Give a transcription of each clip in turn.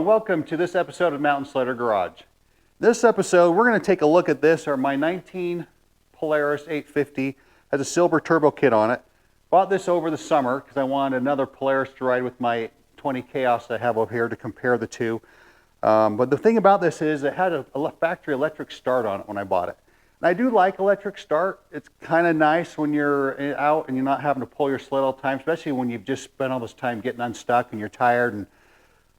welcome to this episode of Mountain Slider Garage. This episode, we're going to take a look at this, or my 19 Polaris 850 has a silver turbo kit on it. Bought this over the summer because I wanted another Polaris to ride with my 20 Chaos that I have over here to compare the two. But the thing about this is it had a factory electric start on it when I bought it. And I do like electric start. It's kind of nice when you're out and you're not having to pull your sled all the time, especially when you've just spent all this time getting unstuck and you're tired. And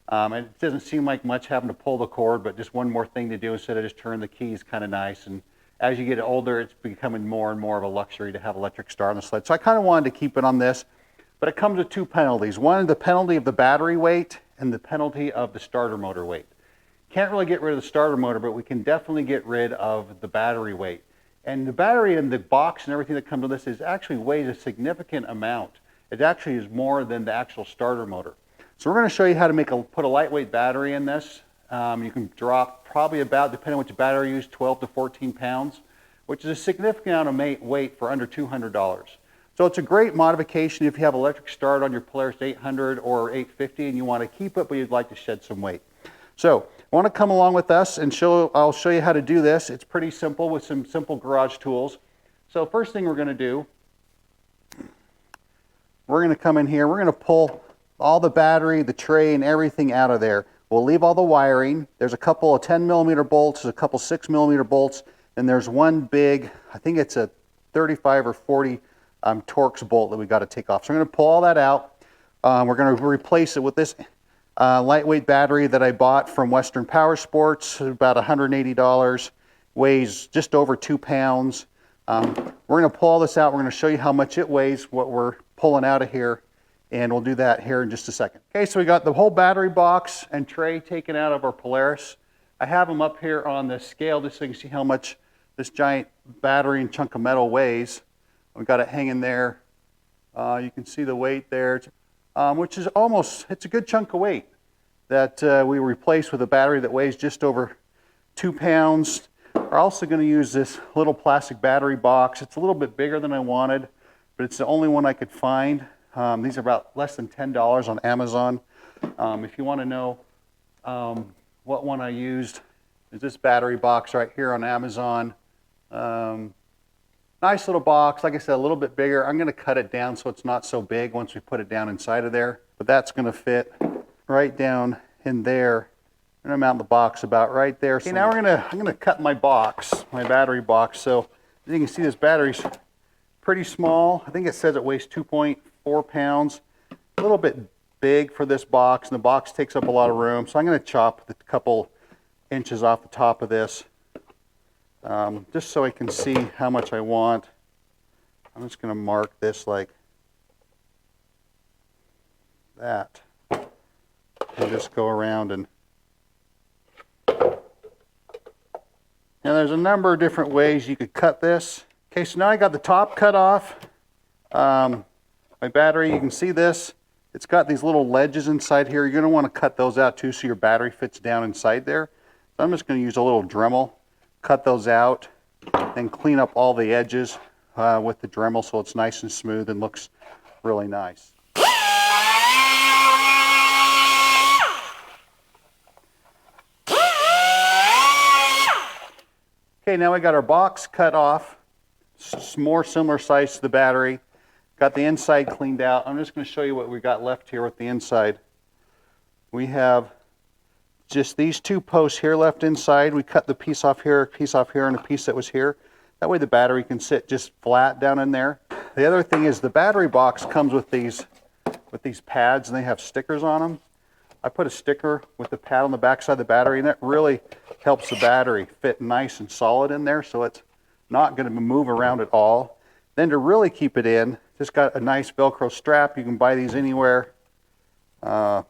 it doesn't seem like much having to pull the cord, but just one more thing to do instead of just turning the key is kind of nice. And as you get older, it's becoming more and more of a luxury to have electric start on the sled. So I kind of wanted to keep it on this, but it comes with two penalties. One, the penalty of the battery weight and the penalty of the starter motor weight. Can't really get rid of the starter motor, but we can definitely get rid of the battery weight. And the battery in the box and everything that comes with this is actually weighs a significant amount. It actually is more than the actual starter motor. So we're going to show you how to put a lightweight battery in this. You can drop probably about, depending on which battery you use, 12 to 14 pounds, which is a significant amount of weight for under $200. So it's a great modification if you have electric start on your Polaris 800 or 850 and you want to keep it, but you'd like to shed some weight. So want to come along with us and I'll show you how to do this. It's pretty simple with some simple garage tools. So first thing we're going to do, we're going to come in here, we're going to pull all the battery, the tray, and everything out of there. We'll leave all the wiring. There's a couple of 10mm bolts, a couple 6mm bolts, and there's one big, I think it's a 35 or 40 Torx bolt that we got to take off. So I'm going to pull all that out. We're going to replace it with this lightweight battery that I bought from Western Power Sports, about $180, weighs just over 2 pounds. We're going to pull all this out. We're going to show you how much it weighs, what we're pulling out of here, and we'll do that here in just a second. Okay, so we got the whole battery box and tray taken out of our Polaris. I have them up here on the scale just so you can see how much this giant battery and chunk of metal weighs. We've got it hanging there. You can see the weight there, which is it's a good chunk of weight that we replaced with a battery that weighs just over 2 pounds. We're also going to use this little plastic battery box. It's a little bit bigger than I wanted, but it's the only one I could find. These are about less than $10 on Amazon. If you want to know what one I used, is this battery box right here on Amazon. Nice little box, like I said, a little bit bigger. I'm going to cut it down so it's not so big once we put it down inside of there. But that's going to fit right down in there. I'm going to mount the box about right there. Okay, now I'm going to cut my box, my battery box. So as you can see, this battery's pretty small. I think it says it weighs 2.4 pounds. A little bit big for this box, and the box takes up a lot of room. So I'm going to chop a couple inches off the top of this, just so I can see how much I want. I'm just going to mark this like that, and just go around and. Now there's a number of different ways you could cut this. Okay, so now I got the top cut off. My battery, you can see this. It's got these little ledges inside here. You're going to want to cut those out too so your battery fits down inside there. So I'm just going to use a little Dremel, cut those out, and clean up all the edges with the Dremel so it's nice and smooth and looks really nice. Okay, now we got our box cut off, more similar size to the battery. Got the inside cleaned out. I'm just going to show you what we got left here with the inside. We have just these two posts here left inside. We cut the piece off here, and a piece that was here. That way the battery can sit just flat down in there. The other thing is the battery box comes with these pads, and they have stickers on them. I put a sticker with the pad on the back side of the battery, and that really helps the battery fit nice and solid in there, so it's not going to move around at all. Then to really keep it in, just got a nice Velcro strap. You can buy these anywhere. All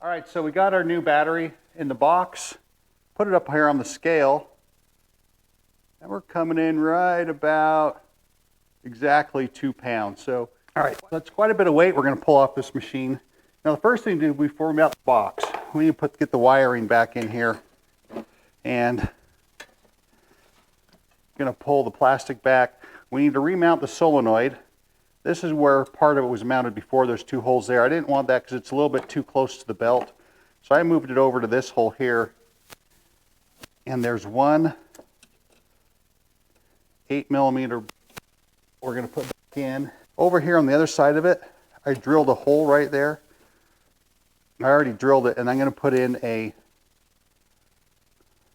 right, so we got our new battery in the box. Put it up here on the scale, and we're coming in right about exactly 2 pounds. So, all right, that's quite a bit of weight we're going to pull off this machine. Now the first thing to do before we mount the box, we need to get the wiring back in here, and I'm going to pull the plastic back. We need to remount the solenoid. This is where part of it was mounted before. There's two holes there. I didn't want that because it's a little bit too close to the belt. So I moved it over to this hole here, and there's one 8mm we're going to put back in. Over here on the other side of it, I drilled a hole right there. I already drilled it, and I'm going to put in a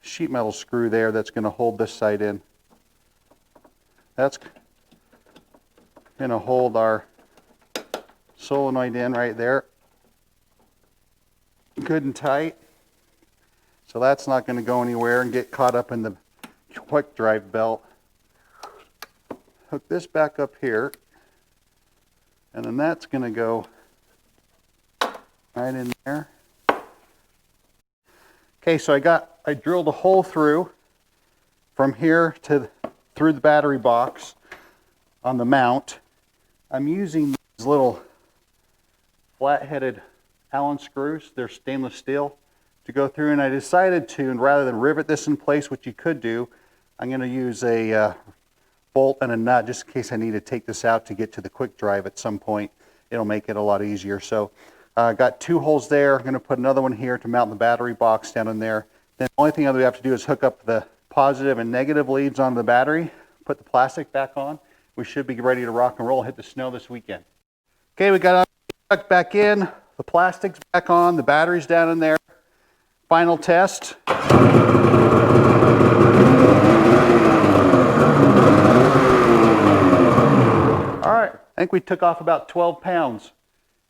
sheet metal screw there that's going to hold this side in. That's going to hold our solenoid in right there. Good and tight. So that's not going to go anywhere and get caught up in the quick drive belt. Hook this back up here, and then that's going to go right in there. Okay, so I drilled a hole through from here to through the battery box on the mount. I'm using these little flat-headed Allen screws. They're stainless steel to go through, and I decided to, and rather than rivet this in place, which you could do, I'm going to use a bolt and a nut just in case I need to take this out to get to the quick drive at some point. It'll make it a lot easier. So I got 2 holes there. I'm going to put another one here to mount the battery box down in there. Then the only thing that we have to do is hook up the positive and negative leads onto the battery, put the plastic back on. We should be ready to rock and roll, hit the snow this weekend. Okay, we got it back in, the plastic's back on, the battery's down in there. Final test. I think we took off about 12 pounds,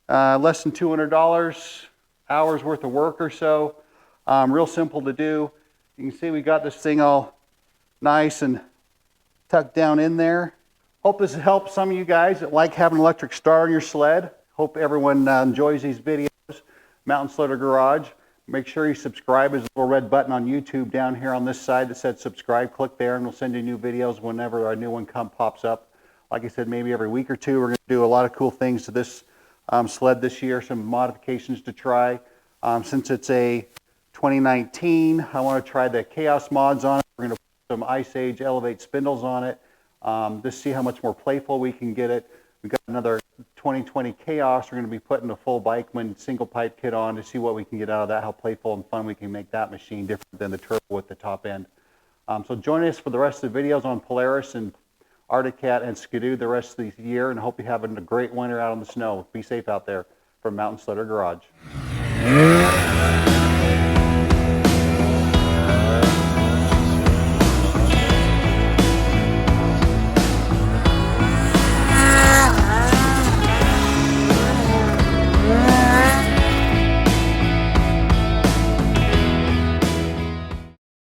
less than $200, hours worth of work or so. Real simple to do. You can see we got this thing all nice and tucked down in there. Hope this helps some of you guys that like having an electric star in your sled. Hope everyone enjoys these videos. Mountain Sledder Garage. Make sure you subscribe. There's a little red button on YouTube down here on this side that said subscribe. Click there and we'll send you new videos whenever a new one pops up. Like I said, maybe every week or two, we're going to do a lot of cool things to this sled this year, some modifications to try. Since it's a 2019, I want to try the Chaos mods on it. We're going to put some Ice Age Elevate spindles on it, just see how much more playful we can get it. We've got another 2020 Chaos. We're going to be putting a full Bikeman single pipe kit on to see what we can get out of that, how playful and fun we can make that machine different than the turbo with the top end. So join us for the rest of the videos on Polaris and Arctic Cat and Skidoo the rest of the year, and hope you're having a great winter out on the snow. Be safe out there. From Mountain Sledder Garage.